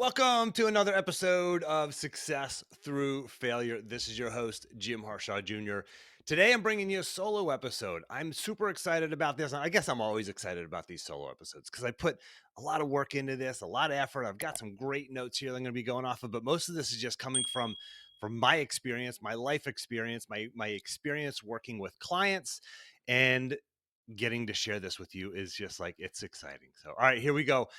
Welcome to another episode of Success Through Failure. This is your host, Jim Harshaw Jr. Today, I'm bringing you a solo episode. I'm super excited about this. I guess I'm always excited about these solo episodes because I put a lot of work into this, a lot of effort. I've got some great notes here that I'm going to be going off of, but most of this is just coming from my experience, my life experience, my experience working with clients, and getting to share this with you is just like, it's exciting. So, all right, here we go.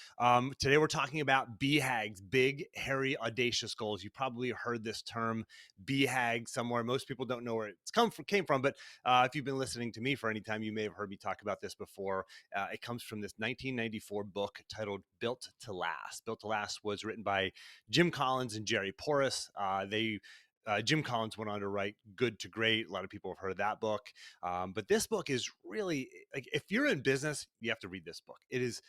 Today we're talking about BHAGs, big, hairy, audacious goals. You probably heard this term BHAG somewhere. Most people don't know where it's came from, but if you've been listening to me for any time, you may have heard me talk about this before. It comes from this 1994 book titled Built to Last. Built to Last was written by Jim Collins and Jerry Porras. Jim Collins went on to write Good to Great. A lot of people have heard of that book. But this book is really like, if you're in business, you have to read this book. It is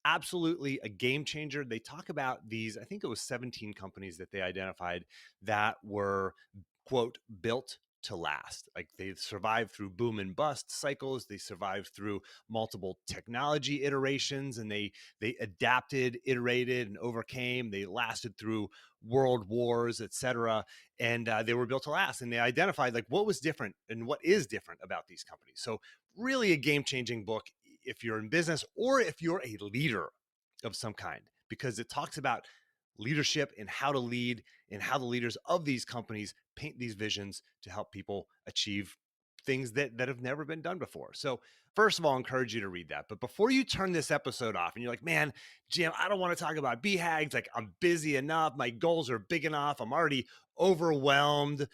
absolutely a game changer. They talk about these, I think it was 17 companies that they identified that were, quote, built to last. Like they survived through boom and bust cycles. They survived through multiple technology iterations, and they adapted, iterated, and overcame. They lasted through world wars, etc. And they were built to last. And they identified like what was different and what is different about these companies. So really a game-changing book if you're in business or if you're a leader of some kind, because it talks about leadership and how to lead and how the leaders of these companies paint these visions to help people achieve things that have never been done before. So first of all, I encourage you to read that. But before you turn this episode off and you're like, man, Jim, I don't want to talk about BHAGs. Like I'm busy enough. My goals are big enough. I'm already overwhelmed.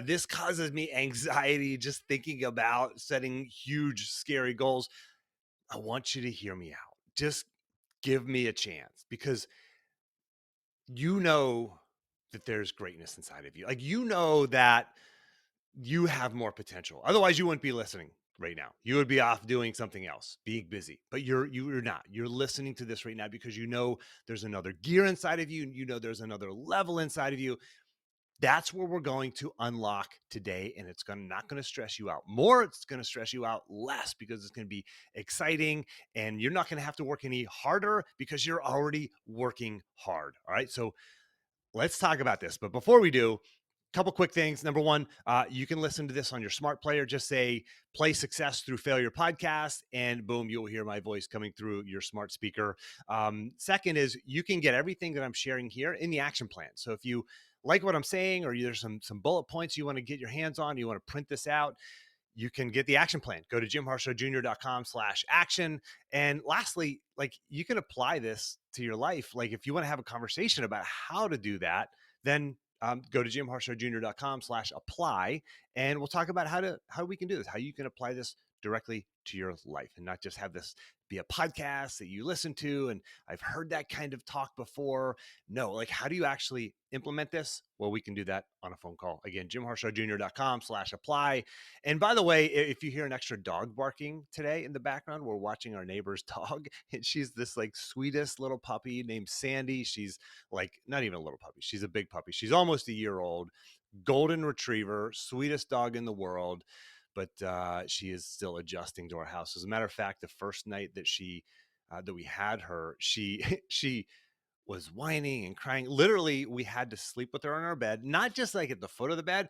This causes me anxiety just thinking about setting huge, scary goals. I want you to hear me out. Just give me a chance, because you know that there's greatness inside of you. Like, you know that you have more potential. Otherwise, you wouldn't be listening right now. You would be off doing something else, being busy. But you're not. You're listening to this right now because you know there's another gear inside of you, and you know there's another level inside of you. That's where we're going to unlock today, and it's not going to stress you out more. It's going to stress you out less because it's going to be exciting, and you're not going to have to work any harder because you're already working hard. All right, so let's talk about this. But before we do, a couple quick things. Number one, you can listen to this on your smart player. Just say play Success Through Failure podcast, and boom, you'll hear my voice coming through your smart speaker. Second is you can get everything that I'm sharing here in the action plan. So if you like what I'm saying, or there's some bullet points you want to get your hands on, you want to print this out, you can get the action plan. Go to jimharshawjr.com/action. And lastly, like you can apply this to your life. Like if you want to have a conversation about how to do that, then go to jimharshawjr.com/apply, and we'll talk about how we can do this, how you can apply this directly to your life and not just have this be a podcast that you listen to. And I've heard that kind of talk before. No, like how do you actually implement this? Well, we can do that on a phone call. Again, jimharshawjr.com/apply. And by the way, if you hear an extra dog barking today in the background, we're watching our neighbor's dog. And she's this like sweetest little puppy named Sandy. She's like not even a little puppy. She's a big puppy. She's almost a year old, golden retriever, sweetest dog in the world. But she is still adjusting to our house. As a matter of fact, the first night that we had her, she was whining and crying. Literally, we had to sleep with her in our bed, not just like at the foot of the bed.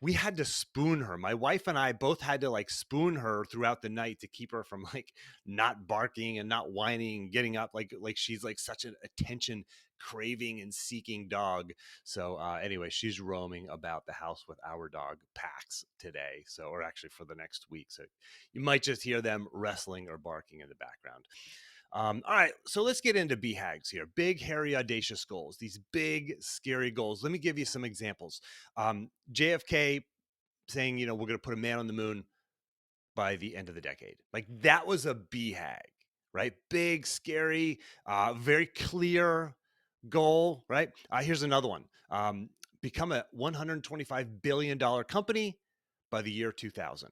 We had to spoon her. My wife and I both had to like spoon her throughout the night to keep her from like not barking and not whining and getting up. Like she's like such an attention craving and seeking dog. So anyway, she's roaming about the house with our dog Pax today. So, or actually for the next week. So you might just hear them wrestling or barking in the background. All right, so let's get into BHAGs here. Big, hairy, audacious goals. These big, scary goals. Let me give you some examples. JFK saying, we're going to put a man on the moon by the end of the decade. Like that was a BHAG, right? Big, scary, very clear goal, right? Here's another one. Become a $125 billion company by the year 2000.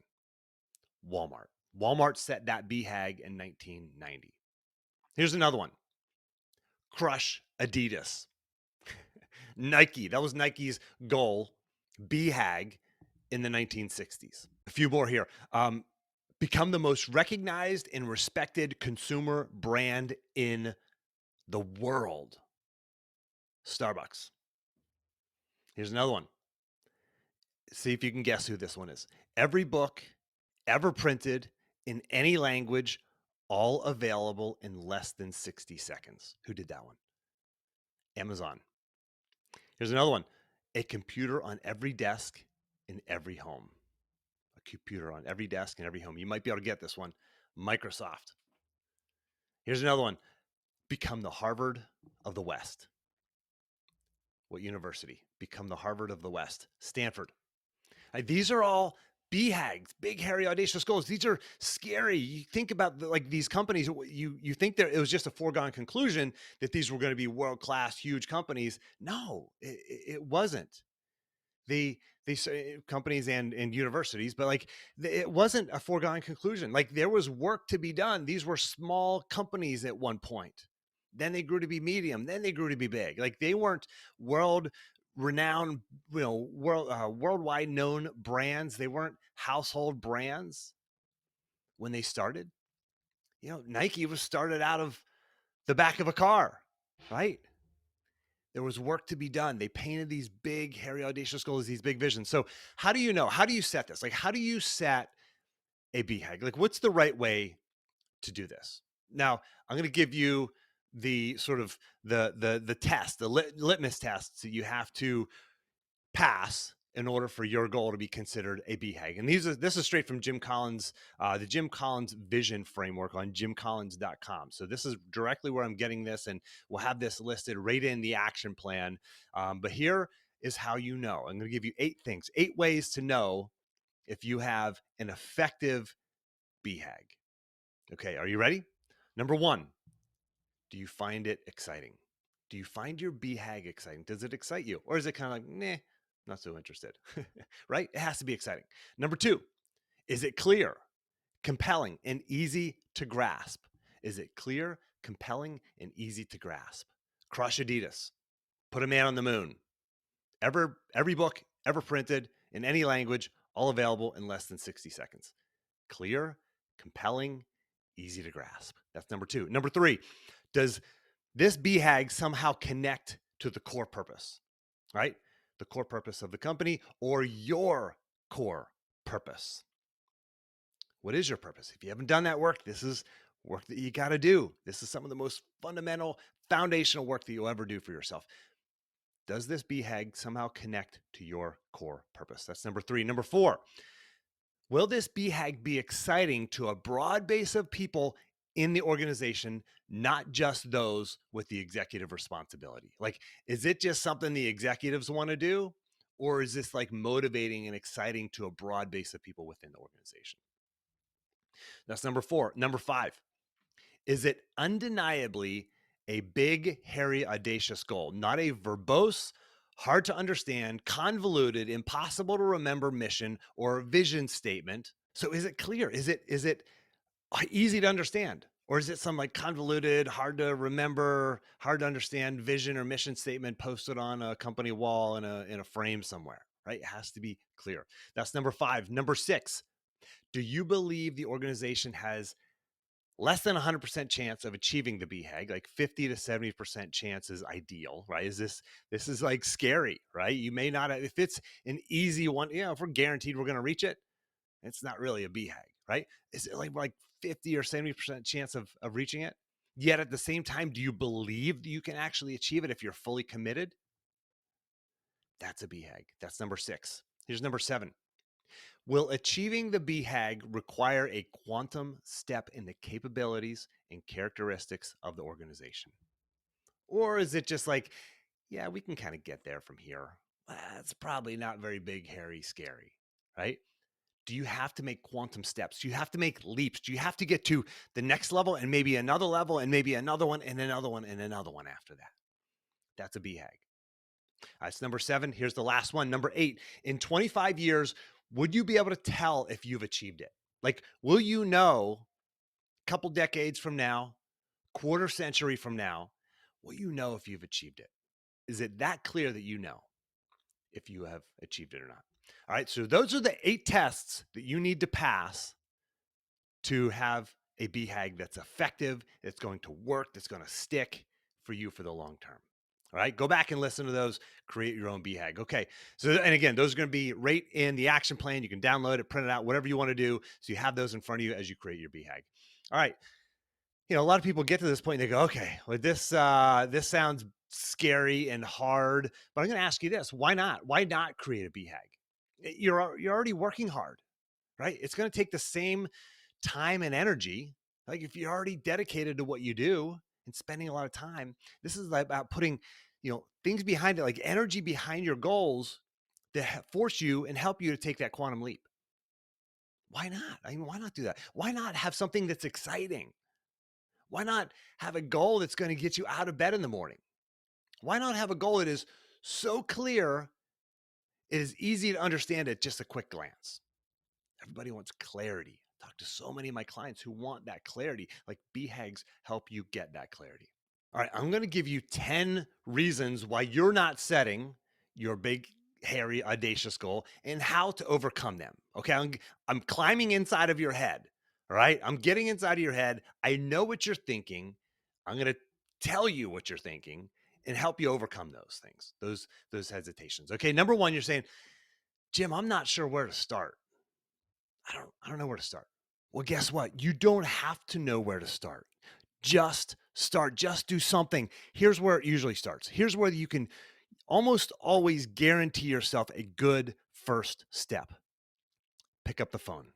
Walmart. Walmart set that BHAG in 1990. Here's another one. Crush Adidas. Nike. That was Nike's goal, BHAG, in the 1960s. A few more here. Become the most recognized and respected consumer brand in the world. Starbucks. Here's another one. See if you can guess who this one is. Every book ever printed in any language, all available in less than 60 seconds. Who did that one? Amazon. Here's another one. A computer on every desk in every home. A computer on every desk in every home. You might be able to get this one. Microsoft. Here's another one. Become the Harvard of the West. What university? Become the Harvard of the West. Stanford. These are all BHAGs, big, hairy, audacious goals. These are scary. You think about like these companies, you think that it was just a foregone conclusion that these were going to be world-class, huge companies. No, it wasn't. These companies and universities, but like it wasn't a foregone conclusion. Like there was work to be done. These were small companies at one point. Then they grew to be medium. Then they grew to be big. Like they weren't world renowned, worldwide known brands. They weren't household brands when they started. Nike was started out of the back of a car, right? There was work to be done. They painted these big, hairy, audacious goals, these big visions. So how do you know? How do you set this? Like, how do you set a BHAG? Like, what's the right way to do this? Now, I'm going to give you the sort of the test, the litmus tests that you have to pass in order for your goal to be considered a BHAG. And this is straight from Jim Collins, the Jim Collins vision framework on jimcollins.com. So this is directly where I'm getting this, and we'll have this listed right in the action plan. But here is how you know. I'm going to give you 8 things, 8 ways to know if you have an effective BHAG. Okay, are you ready? Number 1, do you find it exciting? Do you find your BHAG exciting? Does it excite you? Or is it kind of like, nah, not so interested, right? It has to be exciting. Number 2, is it clear, compelling, and easy to grasp? Is it clear, compelling, and easy to grasp? Crush Adidas. Put a man on the moon. Every book ever printed in any language, all available in less than 60 seconds. Clear, compelling, easy to grasp. That's number 2. Number 3, does this BHAG somehow connect to the core purpose, right? The core purpose of the company or your core purpose. What is your purpose? If you haven't done that work, this is work that you got to do. This is some of the most fundamental, foundational work that you'll ever do for yourself. Does this BHAG somehow connect to your core purpose? That's number 3. Number 4, will this BHAG be exciting to a broad base of people in the organization, not just those with the executive responsibility? Like, is it just something the executives want to do? Or is this like motivating and exciting to a broad base of people within the organization? That's number 4. Number 5, is it undeniably a big, hairy, audacious goal, not a verbose, hard to understand, convoluted, impossible to remember mission or vision statement? So is it clear? Is it easy to understand? Or is it some like convoluted, hard to remember, hard to understand vision or mission statement posted on a company wall in a frame somewhere, right? It has to be clear. That's number 5. Number 6, do you believe the organization has less than 100% chance of achieving the BHAG? Like 50 to 70% chance is ideal, right? This is like scary, right? You may not, if it's an easy one, if we're guaranteed we're going to reach it, it's not really a BHAG, right? Is it like 50 or 70% chance of reaching it? Yet at the same time, do you believe that you can actually achieve it if you're fully committed? That's a BHAG. That's number 6. Here's number 7. Will achieving the BHAG require a quantum step in the capabilities and characteristics of the organization? Or is it just like, yeah, we can kind of get there from here? That's probably not very big, hairy, scary, right? Do you have to make quantum steps? Do you have to make leaps? Do you have to get to the next level and maybe another level and maybe another one and another one and another one after that? That's a BHAG. That's number 7. Here's the last one. Number 8, in 25 years, would you be able to tell if you've achieved it? Like, will you know a couple decades from now, quarter century from now, will you know if you've achieved it? Is it that clear that you know if you have achieved it or not? All right, so those are the 8 tests that you need to pass to have a BHAG that's effective, that's going to work, that's going to stick for you for the long term. All right, go back and listen to those. Create your own BHAG. Okay, so and again, those are going to be right in the action plan. You can download it, print it out, whatever you want to do. So you have those in front of you as you create your BHAG. All right, a lot of people get to this point and they go, okay, well, this sounds scary and hard, but I'm going to ask you this: why not? Why not create a BHAG? You're already working hard, right? It's going to take the same time and energy. Like if you're already dedicated to what you do and spending a lot of time, this is about putting, things behind it, like energy behind your goals that force you and help you to take that quantum leap. Why not? I mean, why not do that? Why not have something that's exciting? Why not have a goal that's going to get you out of bed in the morning? Why not have a goal that is so clear, it is easy to understand at just a quick glance? Everybody wants clarity. I talk to so many of my clients who want that clarity. Like BHAGs help you get that clarity. All right, I'm going to give you 10 reasons why you're not setting your big, hairy, audacious goal and how to overcome them. Okay, I'm climbing inside of your head. All right, I'm getting inside of your head. I know what you're thinking. I'm going to tell you what you're thinking and help you overcome those things, those hesitations. Okay, number one, you're saying, Jim, I'm not sure where to start. I don't know where to start. Well, guess what? You don't have to know where to start. Just start, just do something. Here's where it usually starts. Here's where you can almost always guarantee yourself a good first step. Pick up the phone.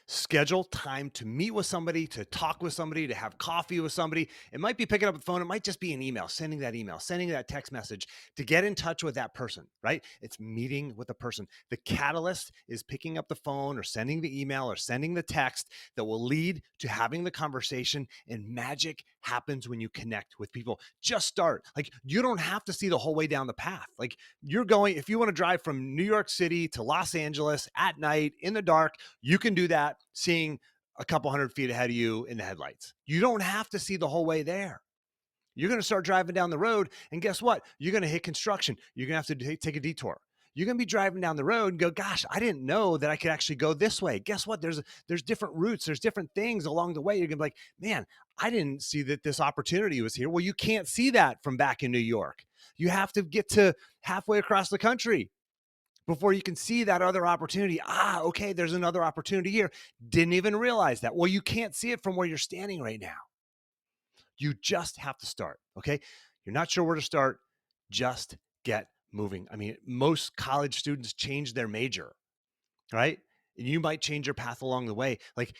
Schedule time to meet with somebody, to talk with somebody, to have coffee with somebody. It might be picking up the phone. It might just be an email, sending that text message to get in touch with that person, right? It's meeting with a person. The catalyst is picking up the phone or sending the email or sending the text that will lead to having the conversation, and magic happens when you connect with people. Just start. Like, you don't have to see the whole way down the path. Like, if you want to drive from New York City to Los Angeles at night in the dark, you can do that seeing a couple hundred feet ahead of you in the headlights. You don't have to see the whole way there. You're going to start driving down the road, and guess what? You're going to hit construction. You're going to have to take a detour. You're going to be driving down the road and go, gosh, I didn't know that I could actually go this way. Guess what? There's different routes. There's different things along the way. You're going to be like, man, I didn't see that this opportunity was here. Well, you can't see that from back in New York. You have to get to halfway across the country before you can see that other opportunity. Okay, there's another opportunity here. Didn't even realize that. Well, you can't see it from where you're standing right now. You just have to start, okay? You're not sure where to start, just get moving. I mean, most college students change their major, right? And you might change your path along the way. Like,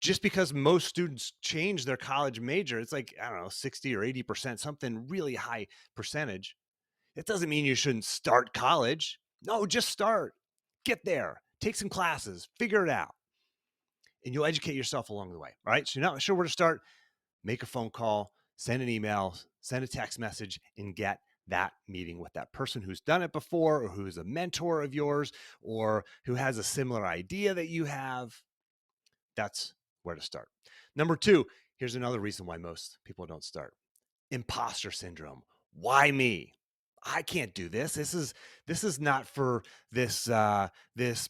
just because most students change their college major, it's like, I don't know, 60 or 80%, something really high percentage. It doesn't mean you shouldn't start college. No, just start. Get there. Take some classes. Figure it out. And you'll educate yourself along the way. All right. So you're not sure where to start. Make a phone call, send an email, send a text message, and get that meeting with that person who's done it before, or who's a mentor of yours, or who has a similar idea that you have. That's where to start. Number two, here's another reason why most people don't start: imposter syndrome. Why me? I can't do this. This is not for this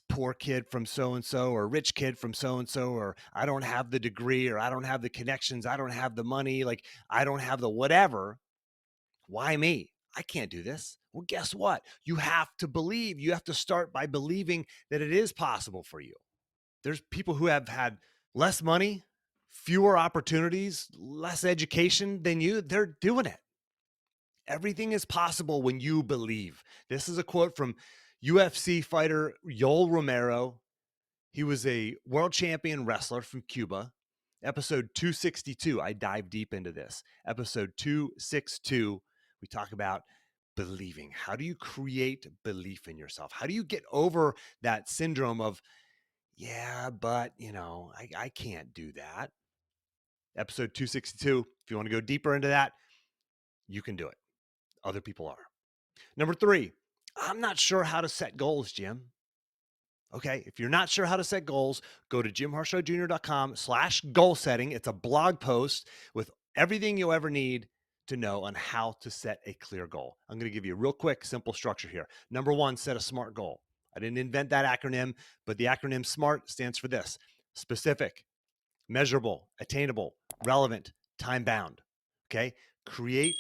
poor kid from so and so, or rich kid from so and so, or I don't have the degree, or I don't have the connections, I don't have the money, like I don't have the whatever. Why me? I can't do this. Well, guess what? You have to believe. You have to start by believing that it is possible for you. There's people who have had less money, fewer opportunities, less education than you. They're doing it. Everything is possible when you believe. This is a quote from UFC fighter Yoel Romero. He was a world champion wrestler from Cuba. Episode 262, I dive deep into this. Episode 262, we talk about believing. How do you create belief in yourself? How do you get over that syndrome of, yeah, but I can't do that? Episode 262, if you want to go deeper into that, you can do it. Other people are. Number three, I'm not sure how to set goals, Jim. Okay, if you're not sure how to set goals, go to jimharshawjr.com/goal setting. It's a blog post with everything you'll ever need to know on how to set a clear goal. I'm going to give you a real quick, simple structure here. Number one, set a SMART goal. I didn't invent that acronym, but the acronym SMART stands for this: specific, measurable, attainable, relevant, time bound. Okay, create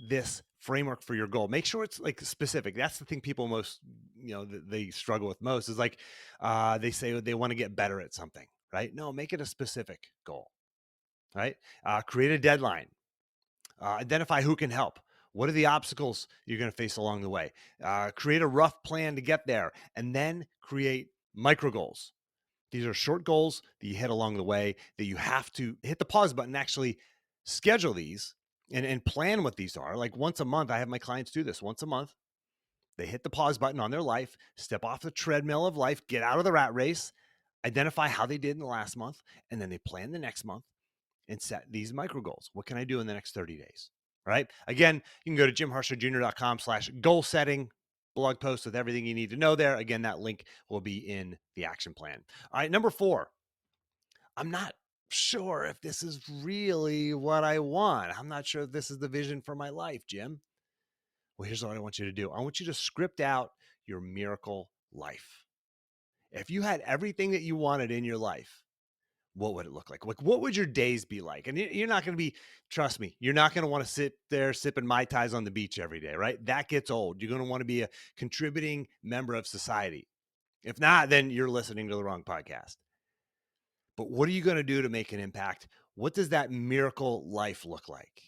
this framework for your goal. Make sure it's like specific. That's the thing people most, they struggle with most is like, they say they want to get better at something, right? No, make it a specific goal, right? Create a deadline. Identify who can help. What are the obstacles you're going to face along the way? Create a rough plan to get there, and then create micro goals. These are short goals that you hit along the way that you have to hit the pause button, actually schedule these and plan what these are. Like once a month, I have my clients do this once a month. They hit the pause button on their life, step off the treadmill of life, get out of the rat race, identify how they did in the last month, and then they plan the next month and set these micro goals. What can I do in the next 30 days? Right. Again, you can go to jimharshawjr.com/goal setting, blog post with everything you need to know there. Again, that link will be in the action plan. All right. Number 4, I'm not sure if this is really what I want. I'm not sure if this is the vision for my life, Jim. Well, here's what I want you to do. I want you to script out your miracle life. If you had everything that you wanted in your life, what would it look like? Like, what would your days be like? And you're not going to be, trust me, you're not going to want to sit there sipping Mai Tais on the beach every day, right? That gets old. You're going to want to be a contributing member of society. If not, then you're listening to the wrong podcast. But what are you going to do to make an impact? What does that miracle life look like?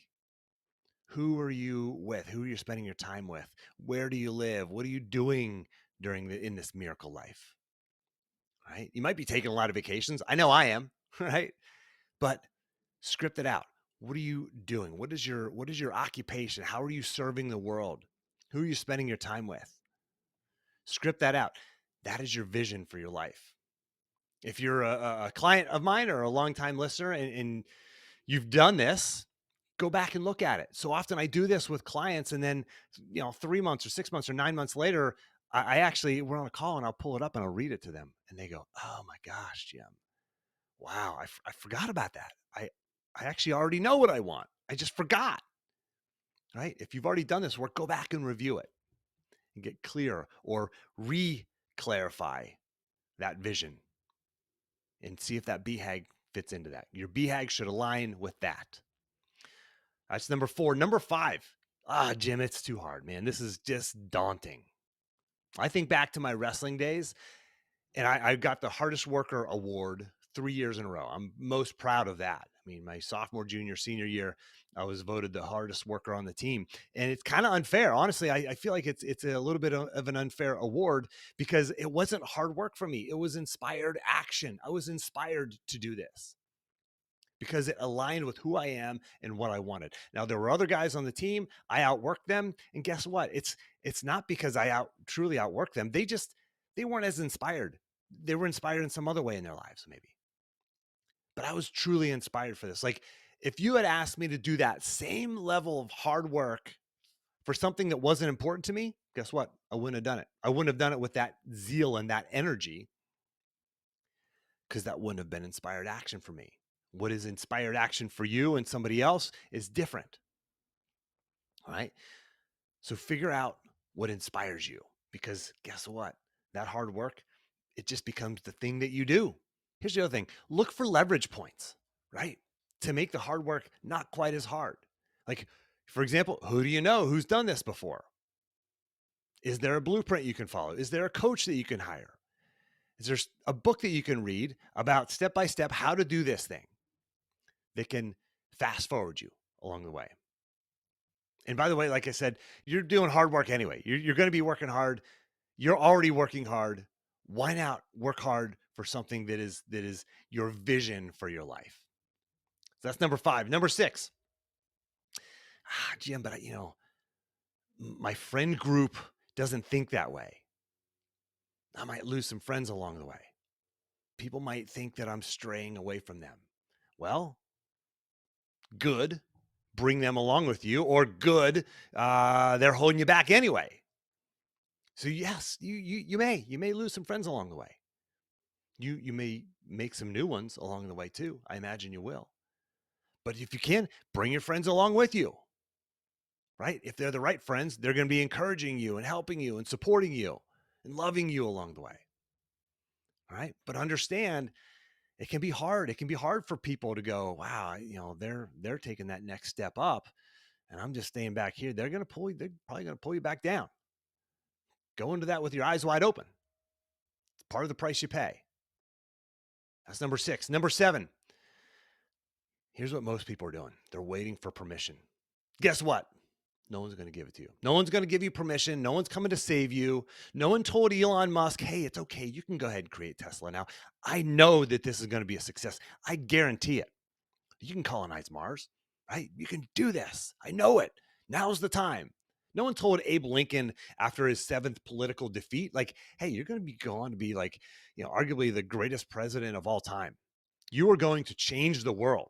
Who are you with? Who are you spending your time with? Where do you live? What are you doing in this miracle life? Right? You might be taking a lot of vacations. I know I am, right? But script it out. What are you doing? What is your occupation? How are you serving the world? Who are you spending your time with? Script that out. That is your vision for your life. If you're a client of mine or a longtime listener and you've done this, go back and look at it. So often I do this with clients, and then 3 months or 6 months or 9 months later, I actually, we're on a call and I'll pull it up and I'll read it to them, and they go, "Oh my gosh, Jim. Wow, I forgot about that. I actually already know what I want. I just forgot." Right? If you've already done this work, go back and review it and get clear or re-clarify that vision and see if that BHAG fits into that. Your BHAG should align with that. That's number 4. Number 5. Jim, it's too hard, man. This is just daunting. I think back to my wrestling days, and I got the hardest worker award 3 years in a row. I'm most proud of that. I mean, my sophomore, junior, senior year, I was voted the hardest worker on the team. And it's kind of unfair. Honestly, I feel like it's a little bit of an unfair award because it wasn't hard work for me. It was inspired action. I was inspired to do this because it aligned with who I am and what I wanted. Now, there were other guys on the team. I outworked them. And guess what? It's not because I truly outworked them. They weren't as inspired. They were inspired in some other way in their lives, maybe. But I was truly inspired for this. Like, if you had asked me to do that same level of hard work for something that wasn't important to me, guess what? I wouldn't have done it. I wouldn't have done it with that zeal and that energy because that wouldn't have been inspired action for me. What is inspired action for you and somebody else is different. All right. So figure out what inspires you, because guess what? That hard work, it just becomes the thing that you do. Here's the other thing. Look for leverage points, right? To make the hard work not quite as hard. Like, for example, who do you know who's done this before? Is there a blueprint you can follow? Is there a coach that you can hire? Is there a book that you can read about step-by-step how to do this thing that can fast forward you along the way? And by the way, like I said, you're doing hard work anyway. You're going to be working hard. You're already working hard. Why not work hard for something that is your vision for your life? So that's number 5. Number 6. Jim, but my friend group doesn't think that way. I might lose some friends along the way. People might think that I'm straying away from them. Well, good. Bring them along with you, or good. They're holding you back anyway. So yes, you may lose some friends along the way. You may make some new ones along the way too. I imagine you will. But if you can, bring your friends along with you. Right? If they're the right friends, they're going to be encouraging you and helping you and supporting you and loving you along the way. All right? But understand, it can be hard. It can be hard for people to go, wow, they're taking that next step up. and I'm just staying back here, they're probably going to pull you back down. Go into that with your eyes wide open. It's part of the price you pay. That's number 6. Number 7. Here's what most people are doing. They're waiting for permission. Guess what? No one's going to give it to you. No one's going to give you permission. No one's coming to save you. No one told Elon Musk, hey, it's okay. You can go ahead and create Tesla now. I know that this is going to be a success. I guarantee it. You can colonize Mars, right? You can do this. I know it. Now's the time. No one told Abe Lincoln after his 7th political defeat, like, hey, you're going to be going to be like, arguably the greatest president of all time. You are going to change the world.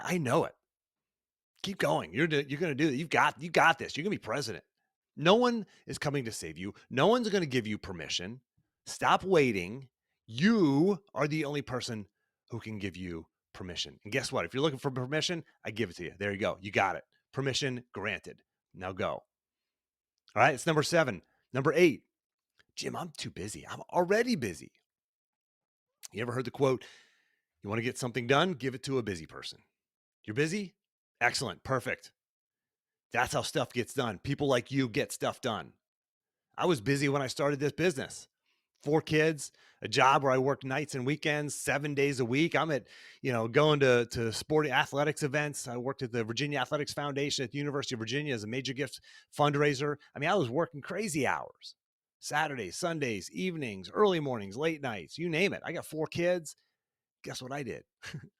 I know it. Keep going. You're going to do it. You got this. You're going to be president. No one is coming to save you. No one's going to give you permission. Stop waiting. You are the only person who can give you permission. And guess what? If you're looking for permission, I give it to you. There you go. You got it. Permission granted. Now go. All right. It's number 7. Number 8. Jim, I'm too busy. I'm already busy. You ever heard the quote, you want to get something done? Give it to a busy person. You're busy? Excellent. Perfect. That's how stuff gets done. People like you get stuff done. I was busy when I started this business. 4 kids, a job where I work nights and weekends, 7 days a week. I'm at, going to sporting athletics events. I worked at the Virginia Athletics Foundation at the University of Virginia as a major gift fundraiser. I mean, I was working crazy hours, Saturdays, Sundays, evenings, early mornings, late nights, you name it. I got 4 kids. Guess what I did?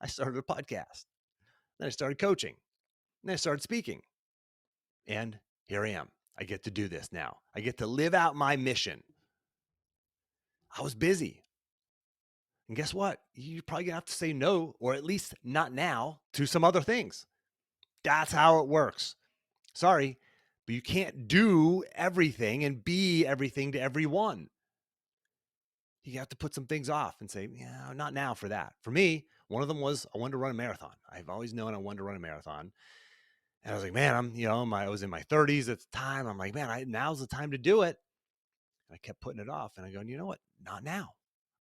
I started a podcast. Then I started coaching. Then I started speaking. And here I am. I get to do this now. I get to live out my mission. I was busy. And guess what? You're probably going to have to say no, or at least not now, to some other things. That's how it works. Sorry, but you can't do everything and be everything to everyone. You have to put some things off and say, yeah, not now for that. For me, one of them was I wanted to run a marathon. I've always known I wanted to run a marathon. And I was like, man, I was in my 30s at the time. I'm like, man, now's the time to do it. And I kept putting it off. And I go, you know what? Not now.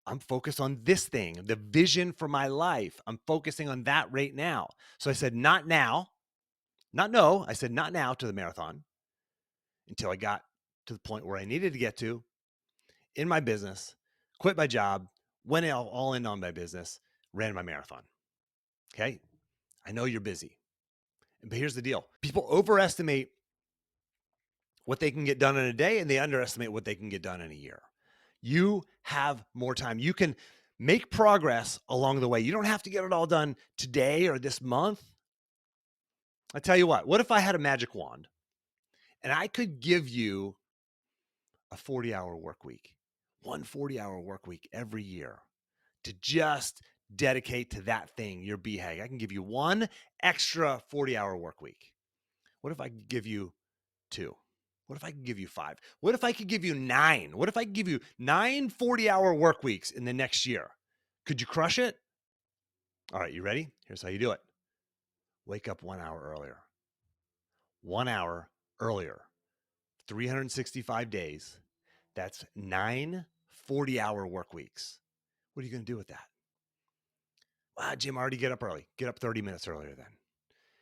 I'm focused on this thing, the vision for my life. I'm focusing on that right now. So I said, not now, not no. I said, not now to the marathon until I got to the point where I needed to get to in my business, quit my job, went all in on my business, ran my marathon. Okay. I know you're busy. But here's the deal. People overestimate what they can get done in a day and they underestimate what they can get done in a year. You have more time. You can make progress along the way. You don't have to get it all done today or this month. I tell you what if I had a magic wand and I could give you a 40-hour work week, one 40-hour work week every year to just dedicate to that thing, your BHAG. I can give you one extra 40-hour work week. What if I could give you 2? What if I could give you 5? What if I could give you 9? What if I could give you 9 40-hour work weeks in the next year? Could you crush it? All right, you ready? Here's how you do it. Wake up 1 hour earlier. 1 hour earlier. 365 days. That's 9 40-hour work weeks. What are you going to do with that? Wow, Jim, already get up early. Get up 30 minutes earlier then.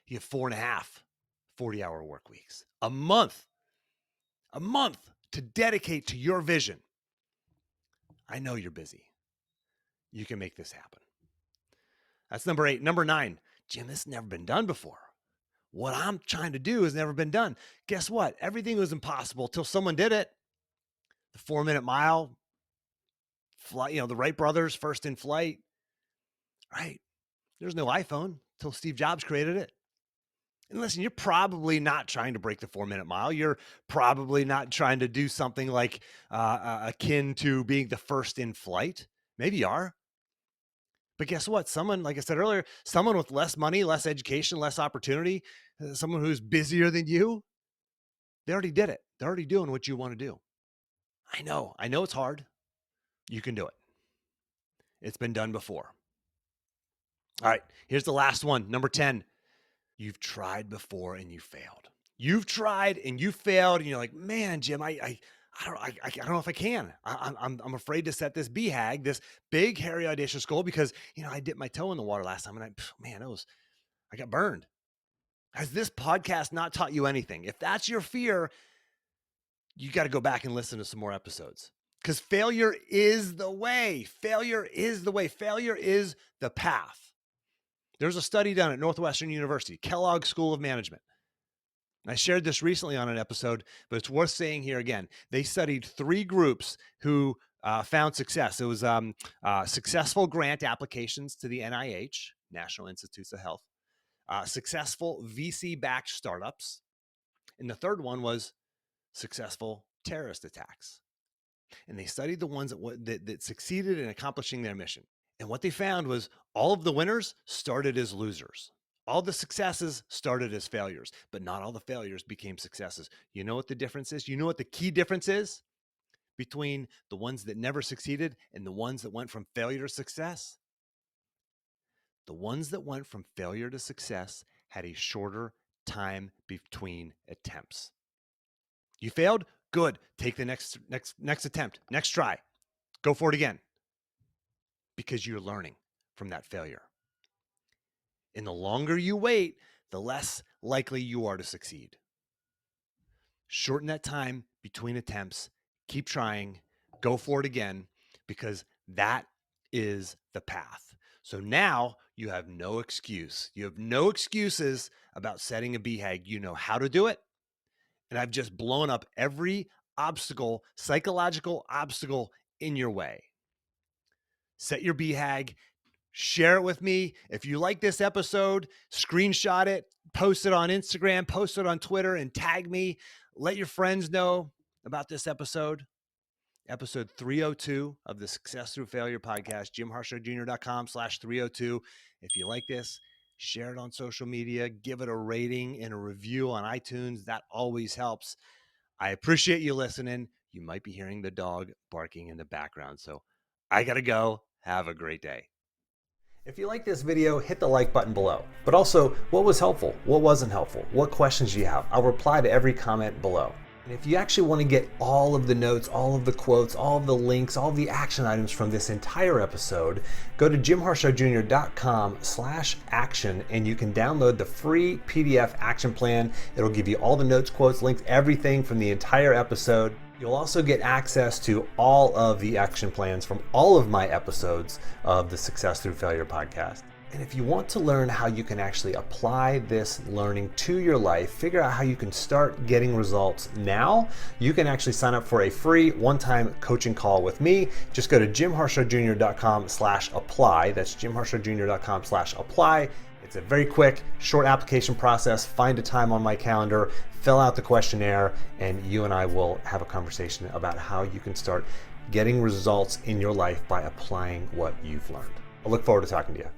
You have 4.5 40-hour work weeks. A month to dedicate to your vision. I know you're busy. You can make this happen. That's number 8. Number 9, Jim, this has never been done before. What I'm trying to do has never been done. Guess what? Everything was impossible till someone did it. The 4-minute mile, flight, the Wright brothers, first in flight, right? There's no iPhone till Steve Jobs created it. And listen, you're probably not trying to break the 4-minute mile. You're probably not trying to do something like akin to being the first in flight. Maybe you are. But guess what? Someone, like I said earlier, someone with less money, less education, less opportunity, someone who's busier than you, they already did it. They're already doing what you want to do. I know it's hard. You can do it. It's been done before. All right, here's the last one. Number 10, you've tried before and you failed. You've tried and you failed and you're like, man, Jim, I don't know if I can. I'm afraid to set this BHAG, this big, hairy, audacious goal because, I dipped my toe in the water last time and I got burned. Has this podcast not taught you anything? If that's your fear, you got to go back and listen to some more episodes, because failure is the way. Failure is the way. Failure is the path. There's a study done at Northwestern University, Kellogg School of Management. I shared this recently on an episode, but it's worth saying here again. They studied 3 groups who found success. It was successful grant applications to the NIH, National Institutes of Health, successful VC-backed startups, and the third one was successful terrorist attacks. And they studied the ones that succeeded in accomplishing their mission. And what they found was all of the winners started as losers. All the successes started as failures, but not all the failures became successes. You know what the difference is? You know what the key difference is between the ones that never succeeded and the ones that went from failure to success? The ones that went from failure to success had a shorter time between attempts. You failed? Good. Take the next attempt, next try. Go for it again, because you're learning from that failure. And the longer you wait, the less likely you are to succeed. Shorten that time between attempts. Keep trying. Go for it again, because that is the path. So now you have no excuse. You have no excuses about setting a BHAG. You know how to do it. And I've just blown up every obstacle, psychological obstacle in your way. Set your BHAG. Share it with me. If you like this episode, screenshot it, post it on Instagram, post it on Twitter, and tag me. Let your friends know about this episode. Episode 302 of the Success Through Failure podcast, jimharshawjr.com/302. If you like this, share it on social media, give it a rating and a review on iTunes. That always helps. I appreciate you listening. You might be hearing the dog barking in the background, so I got to go. Have a great day. If you like this video, hit the like button below. But also, what was helpful? What wasn't helpful? What questions do you have? I'll reply to every comment below. And if you actually want to get all of the notes, all of the quotes, all of the links, all of the action items from this entire episode, go to jimharshawjr.com/action and you can download the free PDF action plan. It'll give you all the notes, quotes, links, everything from the entire episode. You'll also get access to all of the action plans from all of my episodes of the Success Through Failure podcast. And if you want to learn how you can actually apply this learning to your life, figure out how you can start getting results now, you can actually sign up for a free one-time coaching call with me. Just go to jimharshawjr.com/apply. That's jimharshawjr.com/apply. It's a very quick, short application process. Find a time on my calendar, fill out the questionnaire, and you and I will have a conversation about how you can start getting results in your life by applying what you've learned. I look forward to talking to you.